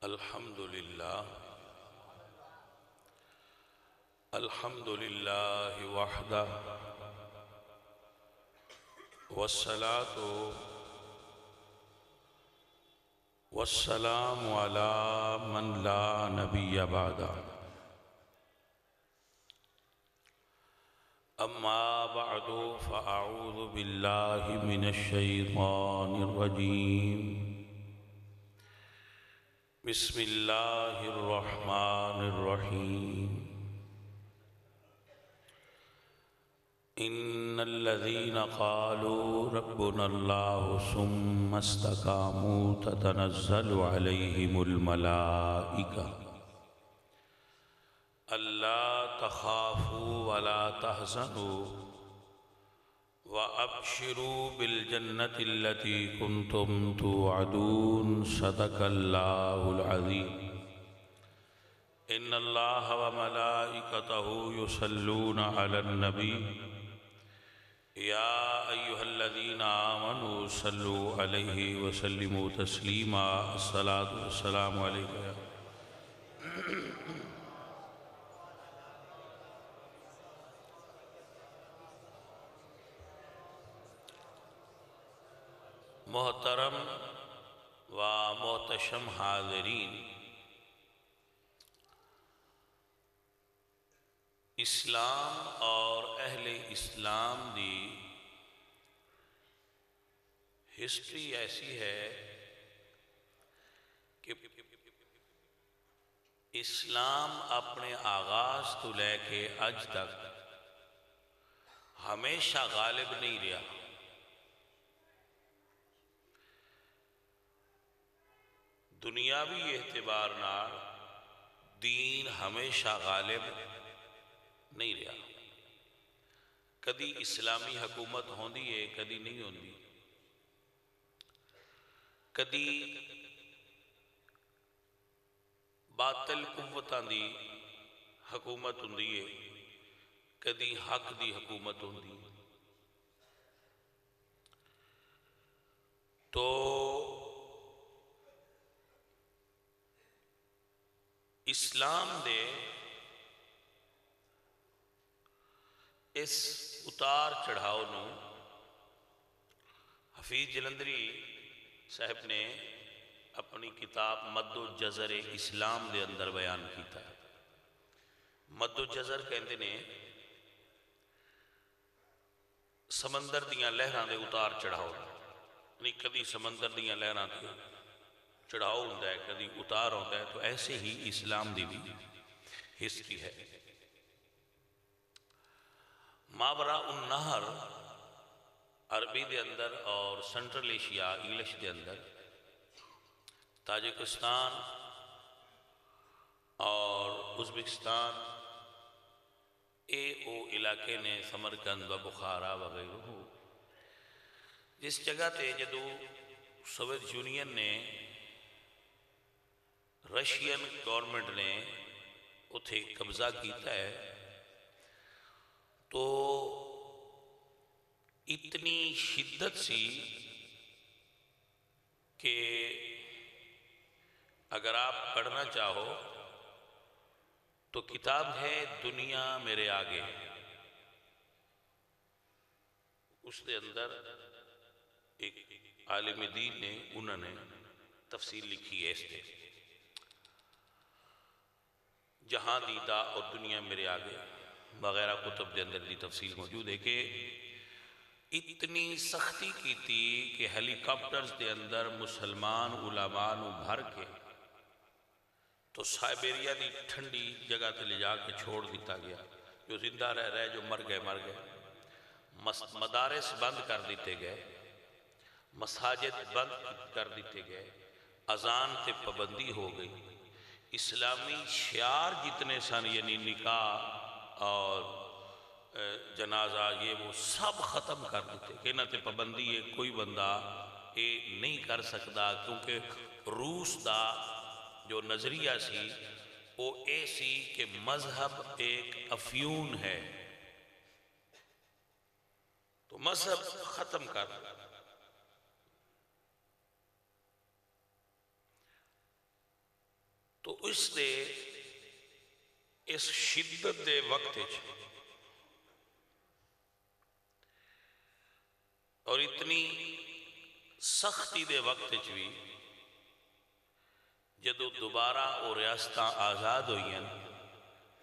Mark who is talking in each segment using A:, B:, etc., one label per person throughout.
A: الحمد لله وحده والصلاة والسلام على من لا نبي بعده أما بعد فأعوذ بالله من الشيطان الرجيم بسم الله الرحمن الرحيم إن الذين قالوا ربنا الله ثم استقاموا تتنزل عليهم الملائكة ألا تخافوا ولا تحزنوا وأبشروا بالجنة التي كنتم توعدون صدق الله العظيم إن الله وملائكته يصلون على النبي يا أيها الذين آمنوا صلوا عليه وسلموا تسليما الصلاة والسلام عليك يا محترم و محتشم حاضرین، اسلام اور اہل اسلام دی ہسٹری ایسی ہے کہ اسلام اپنے آغاز تو لے کے اج تک ہمیشہ غالب نہیں رہا۔ دنیاوی اعتبار نال دین ہمیشہ غالب نہیں رہا۔ کدی اسلامی حکومت ہوندی ہے، کدی نہیں ہوندی۔ کدی باطل قوتاں دی حکومت ہوندی ہے، کدی حق دی حکومت ہوندی ہے۔ تو اسلام دے اس اتار چڑھاؤ نو حفیظ جلندری صاحب نے اپنی کتاب مد و جزر اسلام دے اندر بیان کیتا ہے۔ مد و جزر کہندے نے سمندر دیاں لہراں دے اتار چڑھاؤ، یعنی کدی سمندر دیاں لہراں دے چڑھاؤ ہوتا ہے، کدی اتار ہوتا ہے۔ تو ایسے ہی اسلام دی بھی ہسٹری ہے۔ ماورا النہر عربی دے اندر اور سنٹرل ایشیا انگلش دے اندر تاجکستان اور ازبکستان او علاقے نے سمرقند و بخارا وغیرہ، جس جگہ تے جدو سوویت یونین نے رشین گورنمنٹ نے اتھے قبضہ کیتا ہے، تو اتنی شدت سی کہ اگر آپ پڑھنا چاہو تو کتاب ہے دنیا میرے آگے، اس دے اندر ایک عالم دین نے انہوں نے تفسیر لکھی ہے اس دے، جہاں دیدہ اور دنیا میرے آگے وغیرہ کتب دے اندر دی تفصیل موجود ہے کہ اتنی سختی کی تھی کہ ہیلی کاپٹرز دے اندر مسلمان علماء نو بھر کے تو سائبیریا دی ٹھنڈی جگہ تے لے جا کے چھوڑ دیتا گیا۔ جو زندہ رہ رہے، جو مر گئے مر گئے۔ مدارس بند کر دیتے گئے، مساجد بند کر دیتے گئے، اذان تے پابندی ہو گئی، اسلامی شعار جتنے سن یعنی نکاح اور جنازہ یہ وہ سب ختم کر دیتے کہ انہاں تے پابندی ہے، کوئی بندہ یہ نہیں کر سکتا، کیونکہ روس دا جو نظریہ سی وہ اے سی کہ مذہب ایک افیون ہے، تو مذہب ختم کر دیا۔ تو اس دے اس شدت دے وقت اور اتنی سختی دے وقت بھی جدو دوبارہ وہ ریاستاں آزاد ہوئی ہیں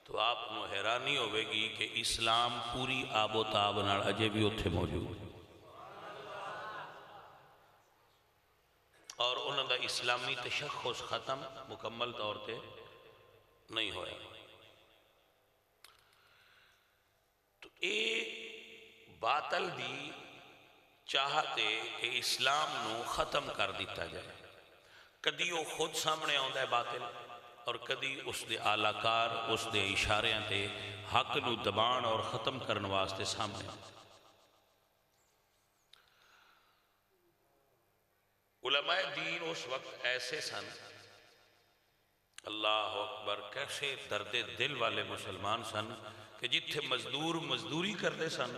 A: تو آپ کو حیرانی ہوئے گی کہ اسلام پوری آب و تاب نال اجے بھی اتھے موجود ہے اور انہوں دا اسلامی تشخص ختم مکمل طور تے نہیں ہویا. تو اے باطل دی چاہتے کہ اسلام نو ختم کر دیتا جائے. کدی وہ خود سامنے آندا ہے باطل اور کدی اس دے آلاکار اس دے اشاریاں تے حق نو دبان اور ختم کرنے واسطے سامنے آندا ہے. علماء دین اس وقت ایسے سن، اللہ اکبر، کیسے درد دل والے مسلمان سن کہ جتھے مزدور مزدوری کرتے سن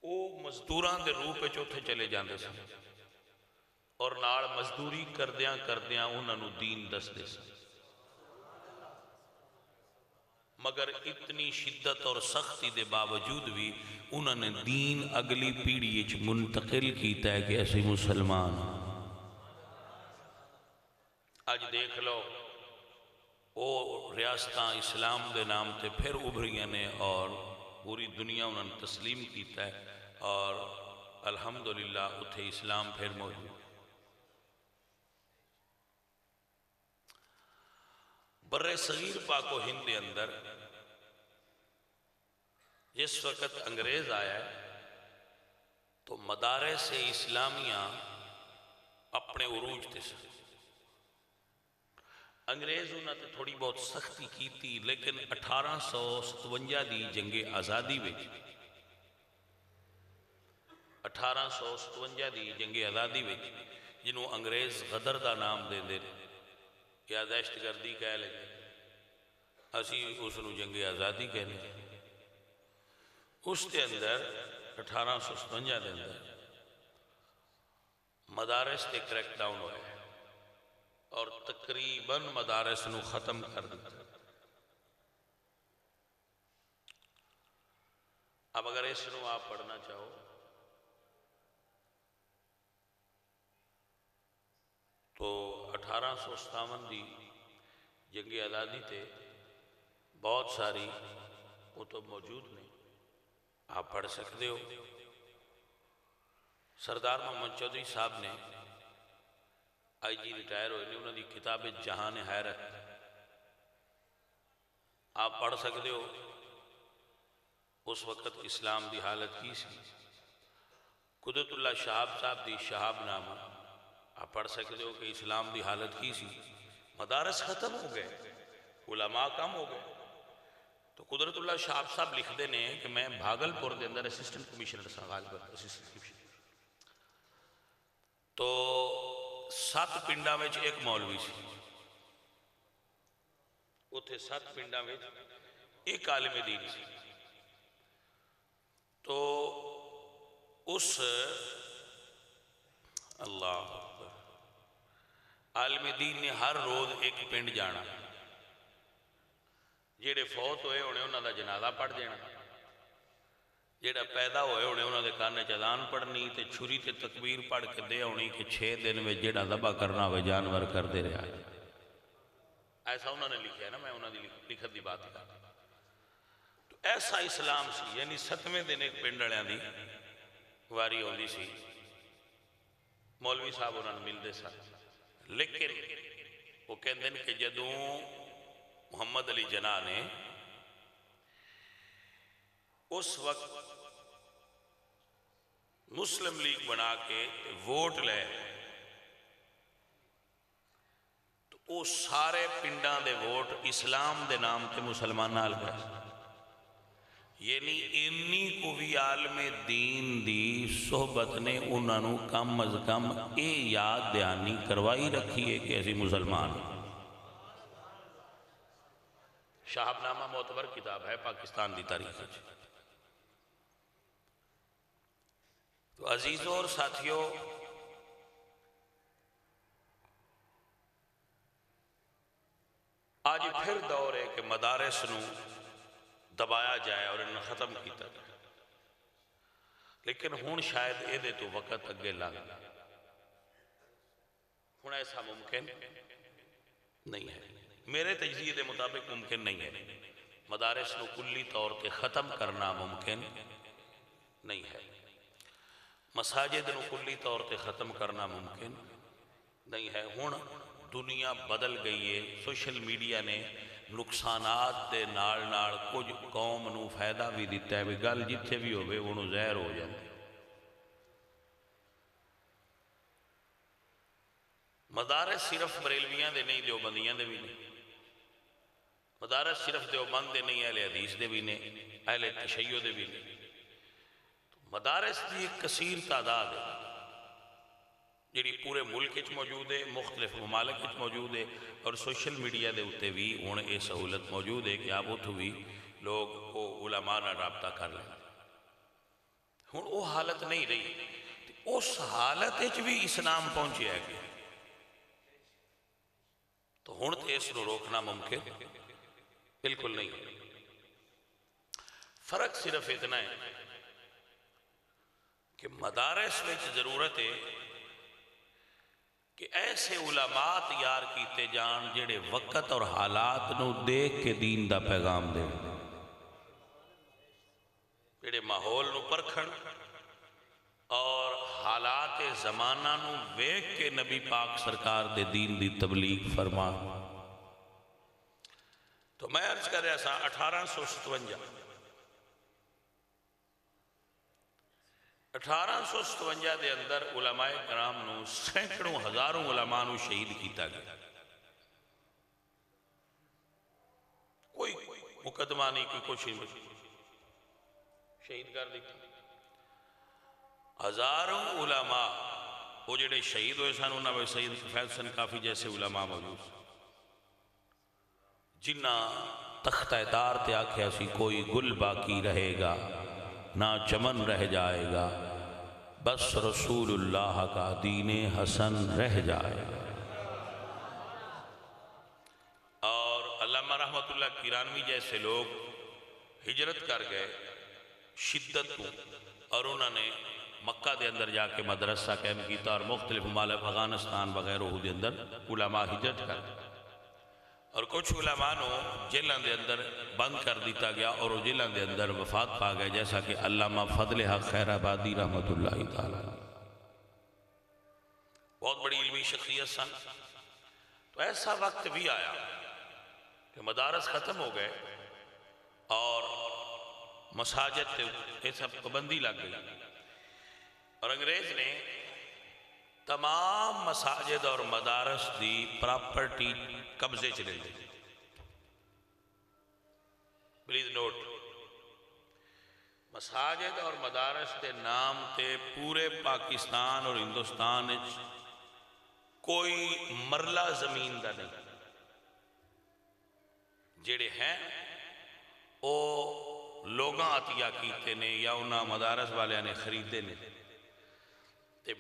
A: وہ مزدوران دے روح پہ چوتھے چلے جاندے سن اور نال مزدوری کردیاں کردیاں انہوں نے دین دستے سن. مگر اتنی شدت اور سختی دے باوجود بھی انہوں نے دین اگلی پیڑھی منتقل کیتا ہے کہ ایسے مسلمان. آج دیکھ لو وہ ریاستاں اسلام دے نام تے پھر ابھریاں نے اور پوری دنیا انہوں نے تسلیم کیتا ہے اور الحمدللہ اتھے اسلام پھر موجود. بر صغیر پاک و ہند کے اندر جس وقت انگریز آیا ہے تو مدارس اسلامیہ اپنے عروج تے سن. انگریز انہوں نے تھوڑی بہت سختی کی تھی لیکن 1857 دی جنگ آزادی وچ 1857 دی جنگ آزادی وچ جنہوں انگریز غدر دا نام دے دے یا دہشت گردی کہہ لیں اسی اس نو جنگ آزادی کہنے اس کے اندر 1857 دے اندر مدارس تے کریک ڈاؤن ہوئے اور تقریباً مدارس نو ختم کر دیتا. اب اگر اس نو آپ پڑھنا چاہو تو 1857 دی جنگ آزادی تے بہت ساری کتب موجود نہیں، آپ پڑھ سکتے ہو. سردار محمد چودھری صاحب نے آئی جی ریٹائر ہوئے نے انہوں نے کتاب جہان حیرت آپ پڑھ سکتے ہو. اس وقت اسلام دی حالت کی سی. قدرت اللہ شہاب صاحب دی شہاب نامہ آپ پڑھ سکتے ہو کہ اسلام دی حالت کی سی. مدارس ختم ہو گئے، علماء کم ہو گئے. تو قدرت اللہ شہاب صاحب لکھ دے نے کہ میں بھاگل پور دے اندر اسسٹنٹ کمیشنر سا غالباً اسسٹنٹ کمیشنر تو 7 پنڈاں وچ ایک مولوی سی، اتھے 7 پنڈاں وچ ایک عالم دین سی. تو اس اللہ عالم دین نے ہر روز ایک پنڈ جانا، جیڑے فوت ہوئے ہونے انہوں دا جنازہ پڑھ دینا، جیڑا پیدا ہوئے ہونے انہوں دے کانے چدان پڑھنی تے چھری تے تکبیر پڑھ کے دے ہونی کہ 6 دن میں جیڑا ذبح کرنا ہوئے جانور کر دے رہا ہے. ایسا انہوں نے لکھا ہے نا، میں انہوں نے لکھت دی بات کر. تو ایسا اسلام سی، یعنی 7ویں دن ایک پنڈڑیاں دی واری ہوندی سی. مولوی صاحب انہوں نے ملتے سن لیکن وہ کہتے ہیں کہ جدوں محمد علی جناح نے اس وقت مسلم لیگ بنا کے ووٹ لے تو وہ سارے پنڈاں دے ووٹ اسلام دے نام تے مسلمان نال گئے. یعنی انی کو بھی عالم دین دی صحبت نے انہوں کم از کم اے یاد دہانی کروائی رکھی ہے کہ ایسی مسلمان. شہاب نامہ معتبر کتاب ہے پاکستان دی تاریخ. تو عزیزوں اور ساتھیوں، آج پھر دور ہے کہ مدارس نو دبایا جائے اور انہیں ختم کیتا جائے، لیکن ہون شاید اے دے تو وقت اگے لگ ہون ایسا ممکن نہیں ہے، میرے تجزیے دے مطابق ممکن نہیں ہے، مدارس نو کلی طور تے ختم کرنا ممکن نہیں ہے، مساجد نو کلی طور تے ختم کرنا ممکن نہیں ہے۔ ہون دنیا بدل گئی ہے، سوشل میڈیا نے نقصانات دے نال نال کچھ قوم نو فائدہ بھی دیتا ہے، بھی گل جتھے بھی ہوئے انہوں زہر ہو جائے۔ مدارس صرف بریلویاں دے نہیں، دیوبندیاں دے بھی نہیں، مدارس صرف دیوبند دے نہیں، اہل حدیث دے بھی نہیں، اہل تشیع دے بھی نہیں، مدارس دی ایک کثیر تعداد ہے جیڑی پورے ملک وچ موجود ہے، مختلف ممالک وچ موجود ہے، اور سوشل میڈیا دے اتے بھی ہن یہ سہولت موجود ہے کہ آپ اتھوں بھی لوگ وہ علماء نال رابطہ کر لیں۔ ہن وہ حالت نہیں رہی، اس حالت وچ بھی اسلام پہنچیا ہے تو ہن تے اس نو روکنا ممکن بالکل نہیں۔ فرق صرف اتنا ہے کہ مدارس میں ضرورت ہے کہ ایسے علماء تیار کیتے جان جڑے وقت اور حالات نو دیکھ کے دین دا پیغام دے، جڑے ماحول نو پرکھن اور حالات زمانہ نو ویکھ کے نبی پاک سرکار دے دین دی تبلیغ فرمان۔ تو میں عرض کر رہا سا 1857 دے اندر علماء کرام نو سینکڑوں ہزاروں علماء نو شہید کیتا گیا، کوئی مقدمہ نہیں، کوئی کچھ نہیں، شہید کر دیتا۔ ہزاروں علماء وہ جڑے شہید ہوئے سن، انہاں میں سید فیض حسن کافی جیسے علماء موجود جنہ تختہ تار تے آکھیا سی کوئی گل باقی رہے گا نہ چمن رہ جائے گا، بس رسول اللہ کا دین حسن رہ جائے گا۔ اور علامہ رحمت اللہ کیرانوی جیسے لوگ ہجرت کر گئے شدت کو، اور انہوں نے مکہ دے اندر جا کے مدرسہ قائم کیتا، اور مختلف ممالک افغانستان وغیرہ دے اندر علماء ہجرت کر گئے، اور کچھ علماء نو جیلان دے اندر بند کر دیتا گیا اور وہ جیلان دے اندر وفات پا گئے، جیسا کہ علامہ فضل حق خیر آبادی رحمت اللہ تعالی، بہت بڑی علمی شخصیت سن۔ تو ایسا وقت بھی آیا کہ مدارس ختم ہو گئے اور مساجد یہ سب پابندی لگ گئی، اور انگریز نے تمام مساجد اور مدارس دی پراپرٹی قبضے چلے لی۔ پلیز نوٹ، مساجد اور مدارس دے نام تے پورے پاکستان اور ہندوستان کوئی مرلہ زمین دا نہیں، جڑے ہیں وہ لوگاں عطیہ کیتے نے یا انہاں مدارس والے نے خریدے نے، تے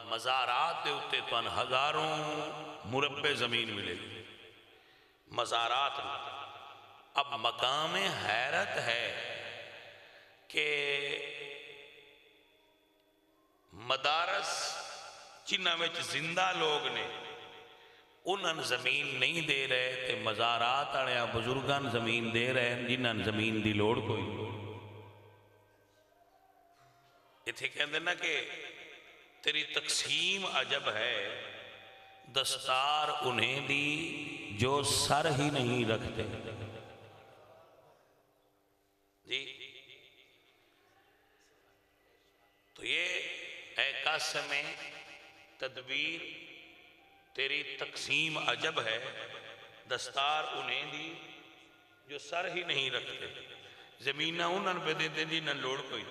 A: مزارات دے اتے تو ہزاروں مربع زمین ملے گی مزارات میں۔ اب مقام حیرت ہے کہ مدارس جنہاں میں زندہ لوگ نے انہاں زمین نہیں دے رہے، تے مزارات آڑیاں بزرگان زمین دے رہے ہیں جنہاں زمین دی لوڑ کوئی۔ یہ تھے کہندے نا کہ تیری تقسیم عجب ہے، دستار انہیں دی جو سر ہی نہیں رکھتے۔ جی تو یہ اے قاسم تدبیر تیری تقسیم عجب ہے، دستار انہیں دی جو سر ہی نہیں رکھتے، زمینہ انہوں پہ دیتے جنہوں لوڑ کوئی۔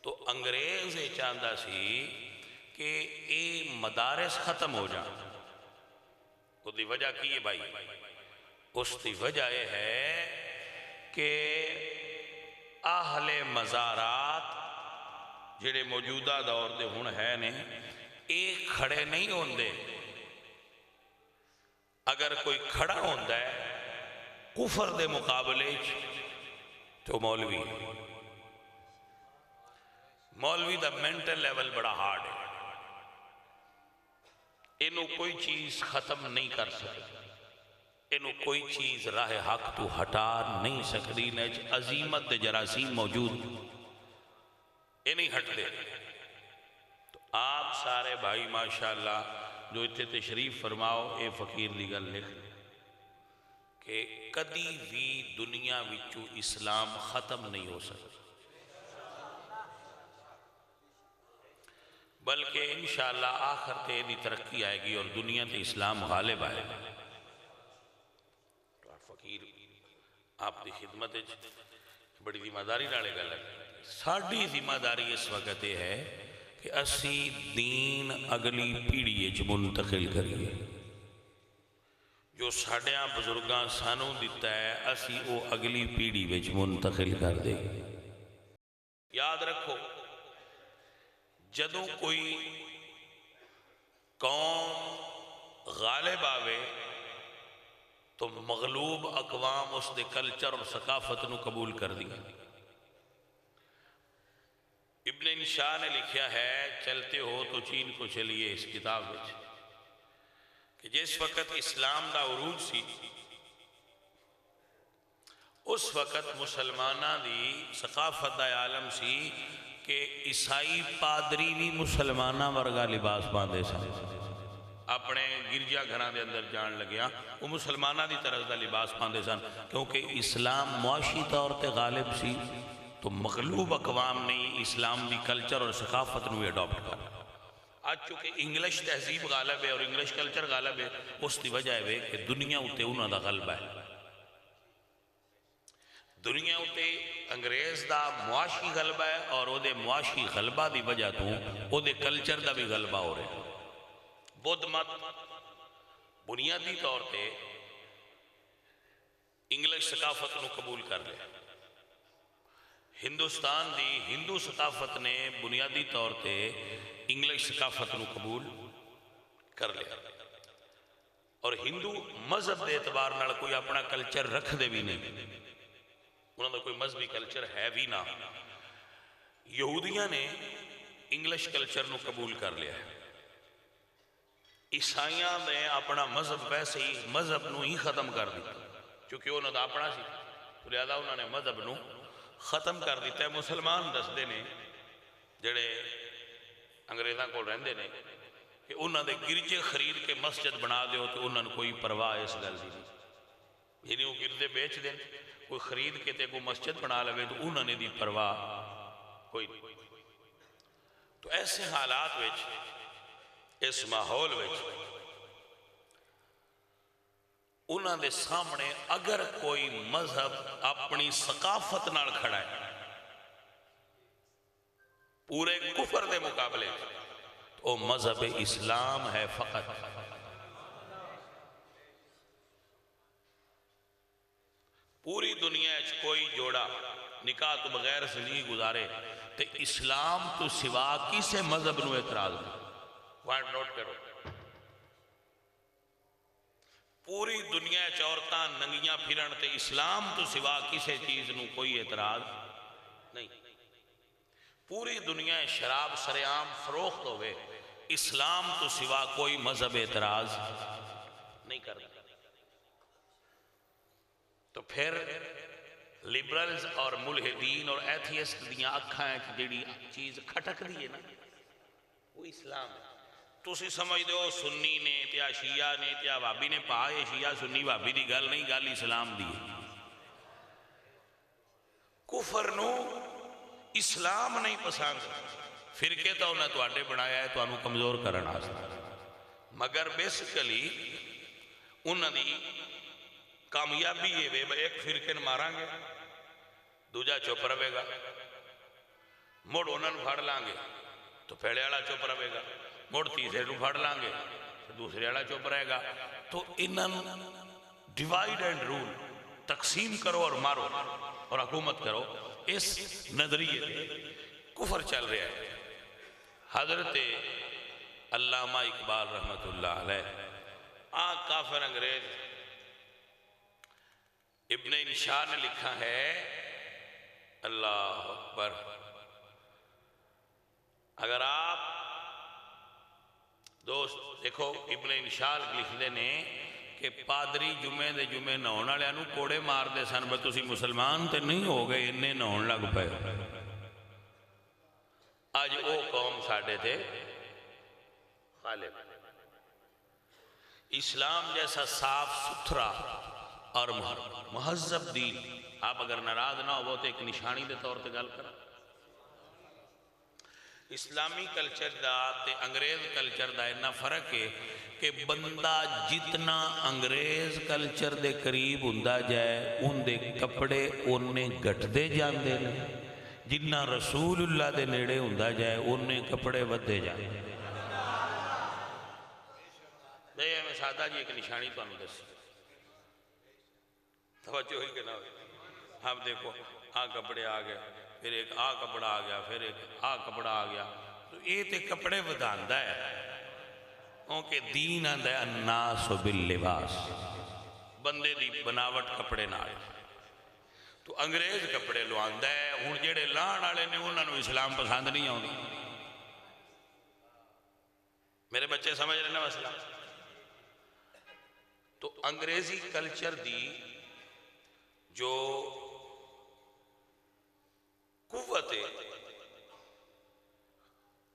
A: تو انگریز یہ چاہتا سی کہ اے مدارس ختم ہو جائیں۔ اس دی وجہ کی ہے بھائی؟ اس دی وجہ یہ ہے کہ اہل مزارات جڑے موجودہ دور دے ہن ہے نے ایک کھڑے نہیں ہوندے، اگر کوئی کھڑا ہوندہ ہے کفر دے مقابلے تو مولوی دا مینٹل لیول بڑا ہارڈ ہے، انہوں کوئی چیز ختم نہیں کر سکتی، انہوں کوئی چیز راہ حق تو ہٹا نہیں سکتی، نیچ عظیمت دے جراثیم موجود یہ نہیں ہٹ دے۔ تو آپ سارے بھائی ماشاءاللہ جو اتنے تشریف فرماؤ، اے فقیر دی گل لکھ لیں کہ کدی بھی دنیا وچوں اسلام ختم نہیں ہو سکتا، بلکہ انشاءاللہ آخر تے دی ترقی آئے گی اور دنیا تے اسلام غالب آئے گا۔ فقیر آپ دی خدمت بڑی ذمہ داری نالے گل ہے، ساڑھی ذمہ داری اس وقت یہ ہے کہ اسی دین اگلی پیڑھی منتقل کریے، جو ساڑھیاں بزرگاں سانوں دیتا ہے اسی وہ اگلی پیڑھی وچ منتقل کر دے۔ یاد رکھو جدوں کوئی قوم غالب آوے تو مغلوب اقوام اس دے کلچر اور ثقافت نو قبول کر دیا۔ ابن انشاء نے لکھیا ہے چلتے ہو تو چین کو چلیے، اس کتاب میں کہ جس وقت اسلام دا عروج سی اس وقت مسلمانہ دی ثقافت دا عالم سی کہ عیسائی پادری بھی مسلمانہ ورگا لباس باندھے سن، اپنے گرجا گھراں دے اندر جان لگیا وہ مسلمانہ دی طرح دا لباس باندھے سن، کیونکہ اسلام معاشی طور تے غالب سی تو مغلوب اقوام نے اسلام دی کلچر اور ثقافت نو اڈاپٹ کر۔ آج چونکہ انگلش تہذیب غالب ہے اور انگلش کلچر غالب ہے، اس دی وجہ ہے کہ دنیا اتے انہاں دا غلبہ ہے، دنیا اتے انگریز دا معاشی غلبہ ہے اور او دے معاشی غلبہ دی وجہ تو او دے کلچر دا بھی غلبہ ہو رہے ہیں۔ بدھ مت بنیادی طور تے انگلش ثقافت نو قبول کر لیا، ہندوستان دی ہندو ثقافت نے بنیادی طور تے انگلش ثقافت نو قبول کر لیا، اور ہندو مذہب دے اعتبار نال کوئی اپنا کلچر رکھ دے بھی نہیں، انہوں نے کوئی مذہبی کلچر ہے بھی نہ۔ یہودیاں نے انگلش کلچر نو قبول کر لیا ہے، عیسائیاں نے اپنا مذہب ویسے ہی مذہب نو ہی ختم کر دیا، چونکہ انہوں نے اپنا سی تو لہذا انہوں نے مذہب نو ختم کر دیتا ہے۔ مسلمان دستے نے جڑے انگریزاں کو رہندے نے کہ انہوں نے گرجے خرید کے مسجد بنا دیو تو انہوں نے کوئی پرواہ اس گل دی نہیں، یعنی وہ گردے بیچ دیں کوئی خرید کے تے کوئی مسجد بنا لگے تو انہوں نے دی پرواہ کوئی نہیں۔ تو ایسے حالات وچ اس ماحول وچ انہوں نے سامنے اگر کوئی مذہب اپنی ثقافت نال کھڑا ہے پورے کفر دے مقابلے تو مذہب اسلام ہے فقط۔ پوری دنیا اچ کوئی جوڑا نکاح تو بغیر زندگی گزارے تو اسلام تو سوا کسے مذہب نو اعتراض نہیں، پوائنٹ نوٹ کرو۔ پوری دنیا اچ عورتاں ننگیاں پھرن تے اسلام تو سوا کسے چیز نو کوئی اعتراض نہیں۔ پوری دنیا شراب سرعام فروخت ہوئے، اسلام تو سوا کوئی مذہب اعتراض نہیں کرتا۔ تو پھر لبرلز اور ملحدین اور ایتھیسٹ دیاں اکھاں جڑی چیز کھٹک دی ہے نا وہ اسلام ہے۔ تو اسی سمجھ دو سنی نے تیا شیعہ نے تیا وابی نے پائے شیعہ سنی وابی دی گل نہیں، گل اسلام دی ہے۔ کفر نو اسلام نہیں پسند، فرقے تو انہیں تو آٹے بنایا ہے تو انہوں کمزور کرنا آستا، مگر بیسیکلی انہوں نے کامیابی یہ وے ایک فرقے ماران گے دوجہ چپ رہے گا، مڑ انہوں نے پھاڑ لانگے تو پہلے والا چپ رہے گا، مڑ تیسرے نو پھاڑ لانگے تو دوسرے والا چپ رہے گا۔ تو انہوں ڈیوائیڈ اینڈ رول، تقسیم کرو اور مارو اور حکومت کرو، اس نظریے کفر چل رہا ہے۔ حضرت علامہ اقبال رحمت اللہ علیہ کافر انگریز ابن انشاء نے لکھا ہے، اللہ اکبر، اگر آپ دوست دیکھو ابن انشاء لکھتے نے کہ پادری جمعے دے جمعے نہاؤن والے نوں کوڑے مار دے سن، بس تسی مسلمان تے نہیں ہو گئے انہیں نہاؤن لگ پے۔ آج او قوم ساڈے تے غالب۔ اسلام جیسا صاف ستھرا اور مہذب دین، آپ اگر ناراض نہ ہو تو ایک نشانی دے طور تے گل کریں، اسلامی کلچر دا تے انگریز کلچر دا اتنا فرق ہے کہ بندہ جتنا انگریز کلچر دے قریب ہوندا جائے ان دے کپڑے اونے گھٹدے جاندے نے، جتنا رسول اللہ دے نیڑے ہوندا جائے اونے کپڑے ودے جاندے۔ دے میں سادہ جی ایک نشانی تو ہم دس توجہ ہوئی کہ نہ ہوئی؟ اب دیکھو آ کپڑے آ گئے، پھر ایک آ کپڑا آ گیا، پھر ایک آ کپڑا آ گیا، تو یہ تے کپڑے وداندا ہے کیونکہ دین آندا ہے الناس باللباس، بندے دی بناوٹ کپڑے نال، تو انگریز کپڑے لواندا ہے۔ ہن جڑے لان والے نے انہاں نوں اسلام پسند نہیں آਉਂدا۔ میرے بچے سمجھ رہے نا مسئلہ؟ تو انگریزی کلچر دی جو قوت ہے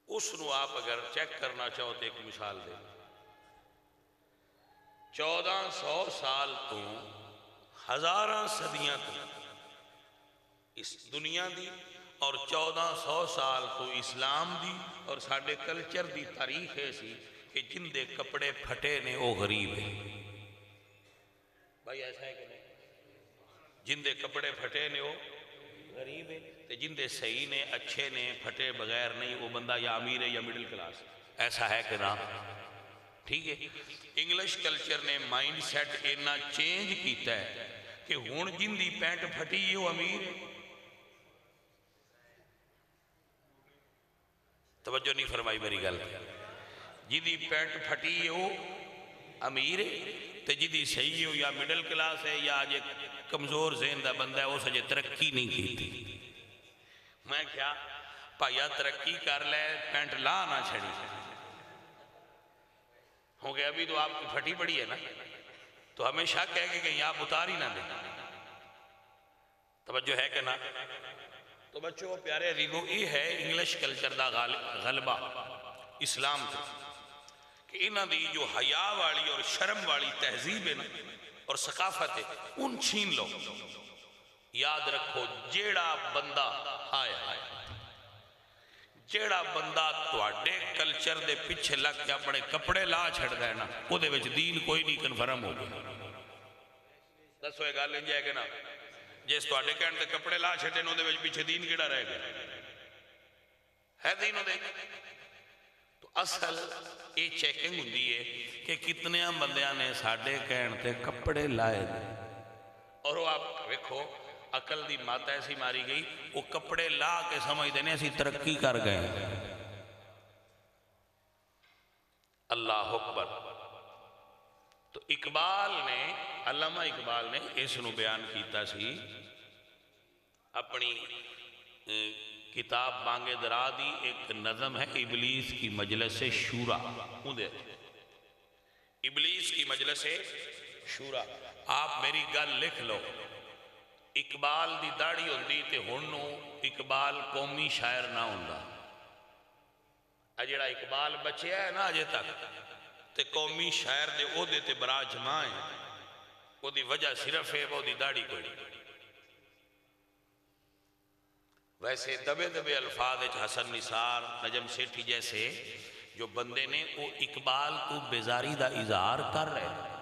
A: اس نو آپ اگر چیک کرنا چاہو تو ایک مثال دے، 1400 سال تو ہزاراں صدیاں تو اس دنیا دی اور 1400 سال تو اسلام دی اور ساڈے کلچر دی تاریخ ہے سی کہ جن دے کپڑے پھٹے نے وہ غریب ہیں۔ بھائی ایسا ہے کہ نہیں؟ جن دے کپڑے پھٹے نے وہ غریب ہے، تے جن دے صحیح نے اچھے نے پھٹے بغیر نہیں وہ بندہ یا امیر ہے یا مڈل کلاس، ایسا ہے کہ نہ؟ ٹھیک ہے۔ انگلش کلچر نے مائنڈ سیٹ اتنا چینج کیتا ہے کہ ہن جن دی پینٹ پھٹی ہے وہ امیر ہے۔ توجہ نہیں فرمائی میری گل، جن دی پینٹ پھٹی ہے وہ امیر ہے، تے جن دی صحیح ہے یا مڈل کلاس ہے یا آج کمزور ذہن دا بندہ ہے وہ سجے ترقی نہیں کی۔ میں کیا پائیا ترقی کر لے پینٹ لا نہ چھڑی، ہو گیا ابھی تو آپ کی پھٹی پڑی ہے نا، تو ہمیں شک ہے کہ کہیں آپ اتار ہی نہ دیں۔ توجہ ہے کہ نہ؟ تو بچوں پیارے عزیزو، یہ ہے انگلش کلچر دا غلبہ اسلام سے، کہ انہاں دی جو حیا والی اور شرم والی تہذیب ہے نا اور ثقافت ہے ان چھین لو۔ یاد رکھو جیڑا بندہ جیڑا بندہ تواڈے کلچر دے پیچھے لگ کے اپنے کپڑے لا چھڑدا ہے نا او دے وچ دین کوئی نہیں کنفرم ہو گیا۔ دسو یہ گل انج ہے کہ نا؟ جس تواڈے کہن تے کپڑے لا چھڑے نے او دے وچ پیچھے دین کیڑا رہ گیا ہے؟ دین دے تو اصل یہ چیکنگ ہوندی ہے کہ کتنے بندیاں نے ساڈے کہن تے کپڑے لائے اور وہ آپ دیکھو عقل دی مات ایسی ماری گئی، وہ کپڑے لا کے سمجھ دینے اسی ترقی کر گئے۔ اللہ اکبر۔ تو اقبال نے، علامہ اقبال نے اس نو بیان کیتا سی اپنی کتاب بانگ درا دی، ایک نظم ہے ابلیس کی مجلس شورا، ابلیس کی مجلس شورا۔ آپ میری گل لکھ لو، اقبال دی داڑھی ہوندی تے ہنو اقبال قومی شاعر نہ ہوندا۔ جڑا اقبال بچیا ہے نا اجے تک تے قومی شاعر دے عہدے تے براجمان ہے، وہ دی وجہ صرف ہے وہ دی داڑھی کوئی۔ ویسے دبے دبے الفاظ حسن نثار، نجم سیٹھی جیسے جو بندے نے وہ اقبال کو بیزاری دا اظہار کر رہے ہیں،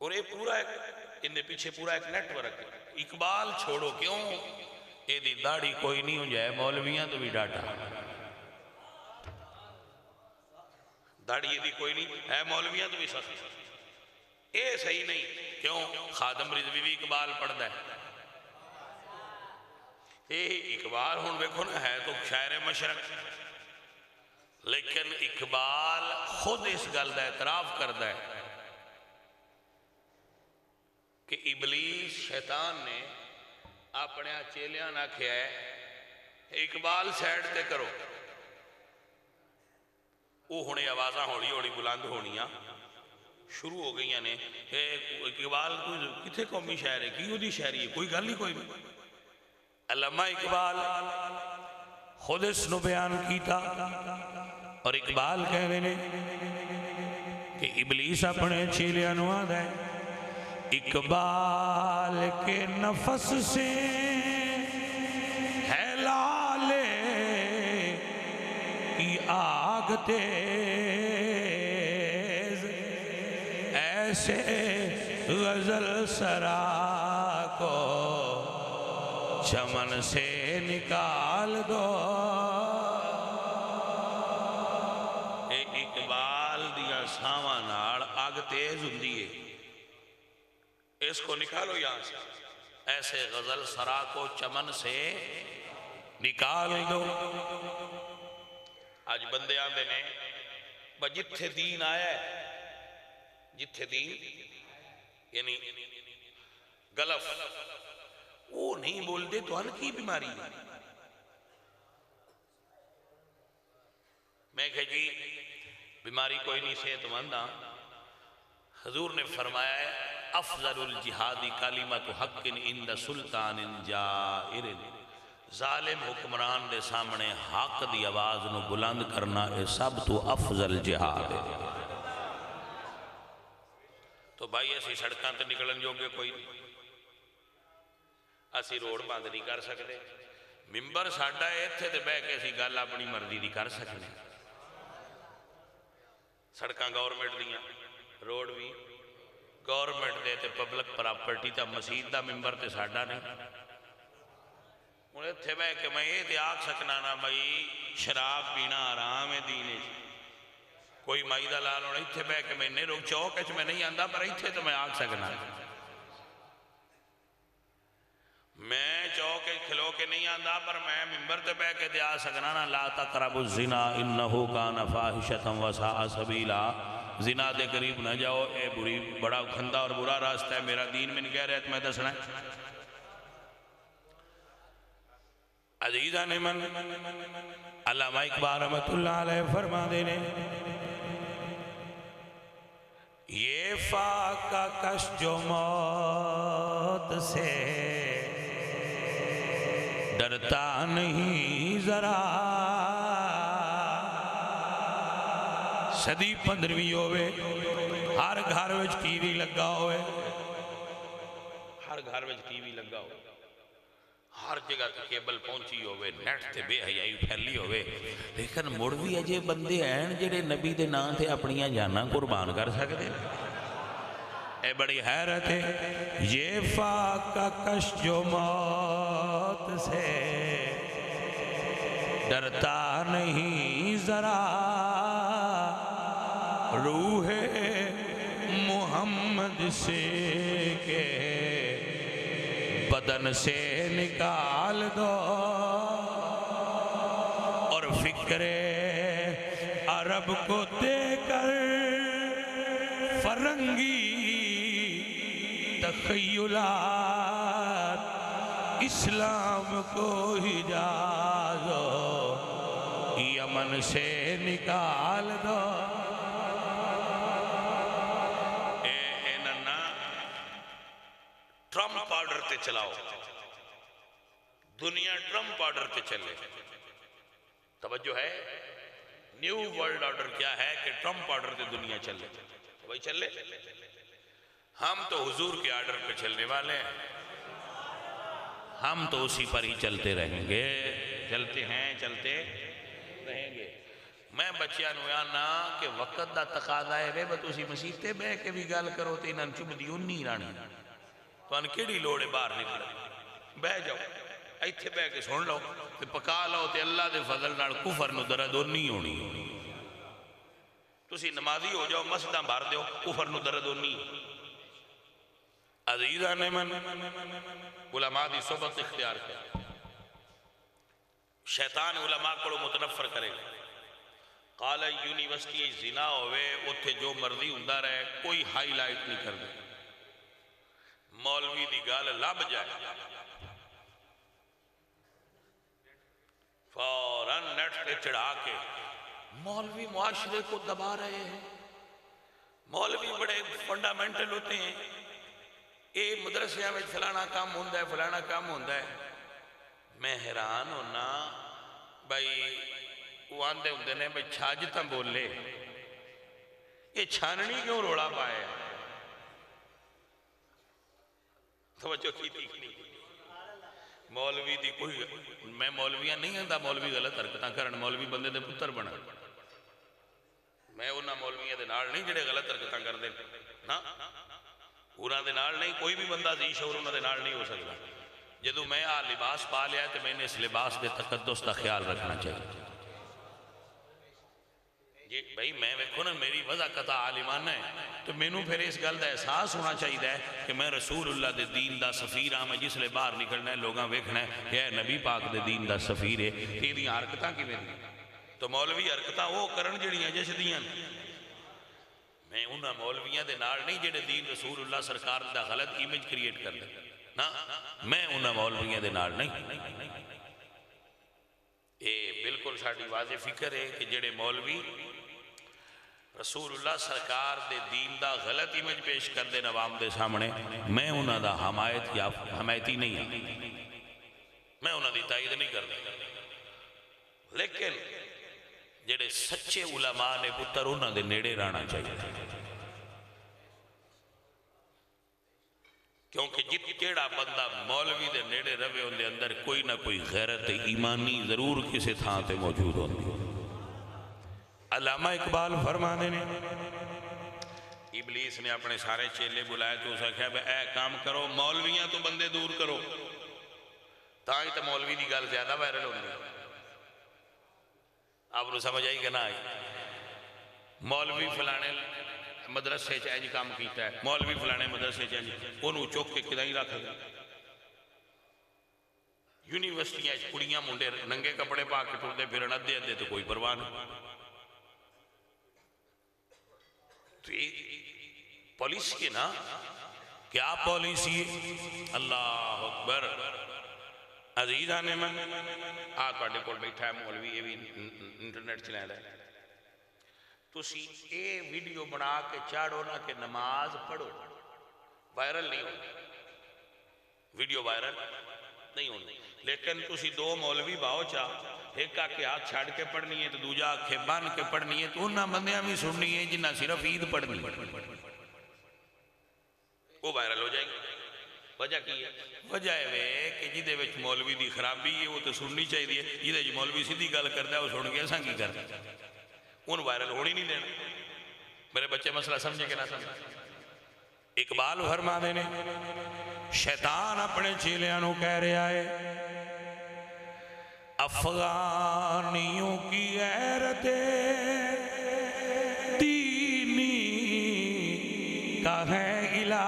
A: اور یہ پورا ان دے پیچھے پورا ایک نیٹ ورک ہے۔ اقبال چھوڑو کیوں، یہ دی داڑھی کوئی نہیں ہو جائے مولویاں تو بھی ڈاٹا، داڑھی یہ دی کوئی نہیں ہے مولویاں تو بھی سخت، یہ صحیح نہیں۔ کیوں؟ خادم رضوی بھی اقبال پڑھتا ہے۔ یہ اقبال ہوں دیکھو نا ہے تو شاعر مشرق، لیکن اقبال خود اس گل دا اعتراف کرتا ہے کہ ابلیس شیطان نے اپنے چیلیاں نہ آکھیا ہے اقبال سائڈ تے کرو، وہ ہونے آوازاں ہوڑی ہوڑی بلند ہونیاں شروع ہو گئی نے، اقبال کتنے قومی شاعر ہے کی دی شاعری ہے، کوئی گل ہی کوئی نہیں۔ علامہ اقبال خود اس نو بیان کیتا اور اقبال کہہ رہے کہ ابلیس اپنے چیلیاں نو آدھا ہے اقبال کے نفس سے ہے لالے کی آگ تیز، ایسے غزل سرا کو چمن سے نکال دو۔ اے اقبال دیا ساواں نال آگ تیز ہوندی ہے، اس کو نکالو یہاں سے، ایسے غزل سرا کو چمن سے نکال دو۔ آج بندے آندے نے جتھے دین آیا ہے، جتھے دین یعنی غلف وہ نہیں بول دے تو ان کی بیماری ہے۔ میں کہا جی بیماری کوئی نہیں، صحت مند ہاں۔ حضور نے فرمایا ہے افضل الجہاد کلمۃ حق عند سلطان جائر، ظالم حکمران دے سامنے حق دی آواز نو بلند کرنا ہے سب تو افضل جہاد ہے۔ تو بھائی ایسی سڑکاں تے نکلن جو گے کوئی نہیں، اسی روڈ بند نہیں کر سکتے، ممبر ساڈا ہے اتھے تے بہ کے اسی گل اپنی مرضی دی کر سکتے، سڑکاں گورنمنٹ دیاں، روڈ بھی گورنمنٹ دے تے پبلک پراپرٹی تے مسجد دا ممبر تے ساڈا نہیں۔ ہوں اتنے بہ کے میں یہ تے آکھ سکنا نا بھائی شراب پینا حرام ہے دین وچ، کوئی مائی دا لال ہونا اتنے بہ کے میں نہیں روک چوک وچ میں نہیں آندا، پر اتنے تو میں آکھ سکنا، میں چوک کھلو کے نہیں آندا، پر میں ممبر تے بہ کے تے آ سکنا نا لا تقربوا الزنا انہو کان فاحشۃ وساء سبیلا، زنا دے قریب نہ جاؤ، اے بری بڑا گھندا اور برا راستہ ہے، میرا دین میں نہیں کہہ رہا تمہیں دسنا ہے۔ عزیزہ نے من علامہ اقبال رحمت اللہ علیہ فرما دینے یہ فاقہ کش جو موت سے ڈرتا نہیں ذرا، صدی 15ویں ہوئے، ہر گھر وچ ٹی وی لگا ہوئے، ہر گھر وچ ٹی وی لگا ہوئے، ہر جگہ تے کیبل پہنچی ہوئے، نیٹ تے بے حیائی پھیلی ہوئے، لیکن مڑ بھی اجے بندے ہیں جڑے نبی دے نام تے اپنیاں جاناں قربان کر سکتے، اے بڑی حیرت ہے۔ یہ فاقہ کش جو موت سے ڈرتا نہیں ذرا، روح محمد سے کے بدن سے نکال دو، اور فکر عرب کو دے کر فرنگی تخیلات اسلام کو حجاز و یمن سے نکال دو۔ اے ننا ٹرمپ آرڈر تے چلاؤ، دنیا ٹرمپ آرڈر تے چلے، توجہ ہے، نیو ورلڈ آرڈر کیا ہے کہ ٹرمپ آرڈر تے دنیا چلے، وہی چلے، ہم تو حضور کے آرڈر پہ چلنے والے ہیں، ہم تو اسی پر ہی چلتے رہیں گے، چلتے ہیں چلتے رہیں گے۔ میں بچیاں نو آنا کہ وقت دا تقاضا ہے بے بت اسی مسیح تے بے کے بھی گال کرو تے انہاں چم دی انہی رانی تو ان کیڑی لوڑے باہر نکلے، بہ جاؤ ایتھے بہ کے سن لو تے پکا لو تے اللہ دے فضل نال کفر نو درد انہی ہونی، تسی نمازی ہو جاؤ مسجداں بھر دیو کفر نو درد انہی۔ عزیزہ نے من علماء دی صحبت اختیار کیا، شیطان علماء کو متنفر کرے گا، قال یونیورسٹی زنا ہوئے اتھے جو مرضی ہوندہ رہے، کوئی ہائی لائٹ نہیں کر دے، مولوی دی گل لب جائے فوراً نیٹ پہ چڑھا کے مولوی معاشرے کو دبا رہے ہیں، مولوی بڑے فنڈامنٹل ہوتے ہیں، اے مدرسیاں میں فلانا کام ہوندہ ہے، فلانا کام ہوندہ ہے۔ میں حیران ہونا بھائی وہ آندے ہوندے نے بھائی چھاجتاں بولے یہ چھاننی کیوں روڑا پائے توجہ کی تھی نہیں مولوی دی کوئی میں مولویاں نہیں ہوں دا مولوی غلط حرکتاں کرن مولوی بندے دے پتر بنا میں انہاں مولویاں دے نال نہیں جڑے غلط حرکتاں کر دے نا انہاں دے نال نہیں کوئی بھی بندہ ذی شعور انہاں دے نال نہیں ہو سکتا جدو میں لباس پا لیا تو میں نے اس لباس دے تقدس کا خیال رکھنا چاہیے جی بھائی میں ویکھو نا میری وضع قطع عالمانہ ہے تو مینوں پھر اس گل دا احساس ہونا چاہیے کہ میں رسول اللہ دے دین دا سفیر ہاں میں جس لئے باہر نکلنا ہے لوگاں ویکھنا ہے کہ اے نبی پاک دے دین دا سفیر ہے کہ دی حرکتاں کی میں دی تو مولوی حرکتاں وہ کرن جڑیاں جس دیاں میں انہاں مولویاں دے نال نہیں جڑے دین رسول اللہ سرکار دا غلط ایمیج کریٹ کر لیں نا میں انہاں مولویاں دے نال نہیں اے بالکل ساڑھی واضح فکر ہے کہ جڑے مولوی رسول اللہ سرکار دے دین دا غلط ایمیج پیش کر دے عوام دے سامنے میں انہاں دا حمایتی نہیں ہوں میں انہاں دی تائید نہیں کر دے لیکن جڑے سچے علماء نے پتر انہاں دے نیڑے رہنا چاہیے کیونکہ جیڑا بندہ مولوی دے نیڑے روے ان دے اندر کوئی نہ کوئی غیرت ایمانی ضرور کسی تھاں تے موجود ہوندی علامہ اقبال فرمانے نے ابلیس نے اپنے سارے چیلے بلائے تو اسے کہا اے کام کرو مولویاں تو بندے دور کرو تاں ہی تو مولوی دی گل زیادہ وائرل ہوندی آپ نے سمجھ آئی کہ نہ آئی مولوی فلانے مدرسے چینج کام کیتا ہے مولوی فلانے مدرسے چینج انہوں چوک کے کدھا ہی رکھ گیا یونیورسٹیاں کڑیاں منڈے ننگے کپڑے پا کے ٹوڑ دے پھر ادھے ادھے تو کوئی پرواہ نہیں تو یہ پالیسی ہے نا کیا پالیسی ہے اللہ اکبر عزیز آنے میں آٹھے کول بیٹھا ہے مولوی یہ بھی انٹرنیٹ چلائے رہے تو اسی اے ویڈیو بنا کے چاڑو نا کہ نماز پڑھو وائرل نہیں ہوگی ویڈیو وائرل نہیں ہوگی لیکن تو اسی دو مولوی باؤ چاہ ایک آکے ہاتھ چھاڑ کے پڑھنی ہے تو دوجہ آکھے بان کے پڑھنی ہے تو انہاں بندیاں بھی سننی ہے جنہاں صرف عید پڑھنی ہے وہ وائرل ہو جائے گی وجہ کی ہے وجہ ہے کہ جیدے وچ مولوی دی خرابی ہے وہ تو سننی چاہیے جیدے جو مولوی سیدھی گل کرتا ہے وہ سن گیا سانگی کرتا ہے ان وائرل ہونی نہیں دینا میرے بچے مسئلہ سمجھے کہ نہ سمجھے اقبال فرمانے نے شیطان اپنے چیلیاں کہہ رہا ہے افغانیوں کی غیرت دینی کا ہے علاج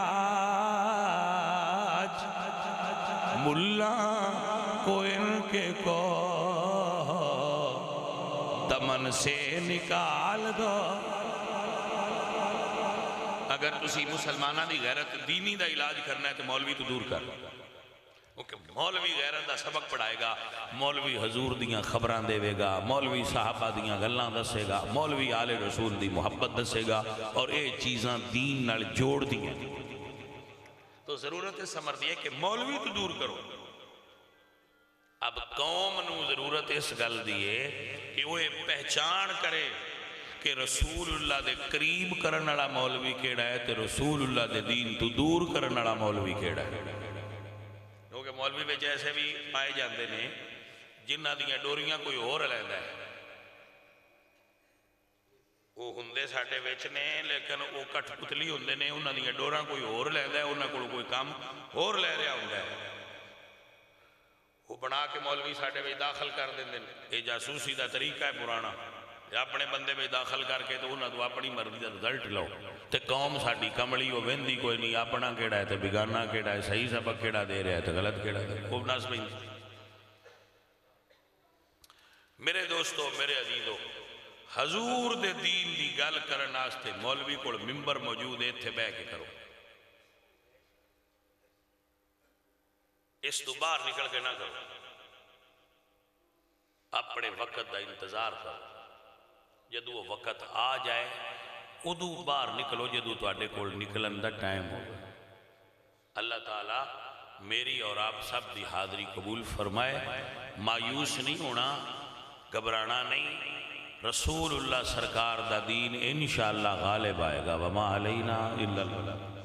A: ملا کو ان کے کو دمن سے نکال دو اگر تسی مسلمانہ دی غیرت دینی دا علاج کرنا ہے تو مولوی تو دور کر مولوی غیرت دا سبق پڑھائے گا مولوی حضور دیاں خبران دے گا مولوی صحابہ دیاں گلان دسے گا مولوی آل رسول دی محبت دسے گا اور اے چیزاں دین نال جوڑ دیاں تو ضرورت سمر دی ہے کہ مولوی تو دور کرو اب قوم نو ضرورت اس گل دیئے کہ وہ پہچان کرے کہ رسول اللہ دے قریب کرن والا مولوی کیڑا ہے تے رسول اللہ دے دین تو دور کرن والا مولوی کیڑا ہے کیونکہ مولوی میں جیسے بھی پائے جاندے نے جنہ دیاں ڈوریاں کوئی اور لیندہ ہے وہ ہندے ساٹھے ویچنے لیکن وہ کٹ پتلی ہندے نے انہ دیاں ڈوراں کوئی اور لیندہ ہے انہ کوئی کام اور لے رہا ہندہ ہے وہ بنا کے مولوی ساٹھے بھی داخل کر دیں دیں یہ جاسوسی دا طریقہ ہے پرانا اپنے بندے میں داخل کر کے تو انہوں تو اپنی مرضی دا رزلٹ لو تے قوم ساڑھی کملی وہ ویندی کوئی نہیں اپنا کیڑا ہے تے بگانا کیڑا ہے صحیح سبق کیڑا دے رہا ہے تے غلط کیڑا دے خوب ناس میں میرے دوستو میرے عزیزو حضور دے دین دی گل کرن آستے مولوی کو ممبر موجود ہے تھے بے کے کرو اس تو باہر نکل کے نہ کرو، اپنے وقت دا انتظار کرو، جدو وہ وقت آ جائے ادو باہر نکلو جدو تواڈے کول نکلن دا ٹائم ہو۔ اللہ تعالیٰ میری اور آپ سب دی حاضری قبول فرمائے، مایوس نہیں ہونا، گھبرانا نہیں، رسول اللہ سرکار دا دین انشاءاللہ غالب آئے گا، وما علینا الا البلاغ۔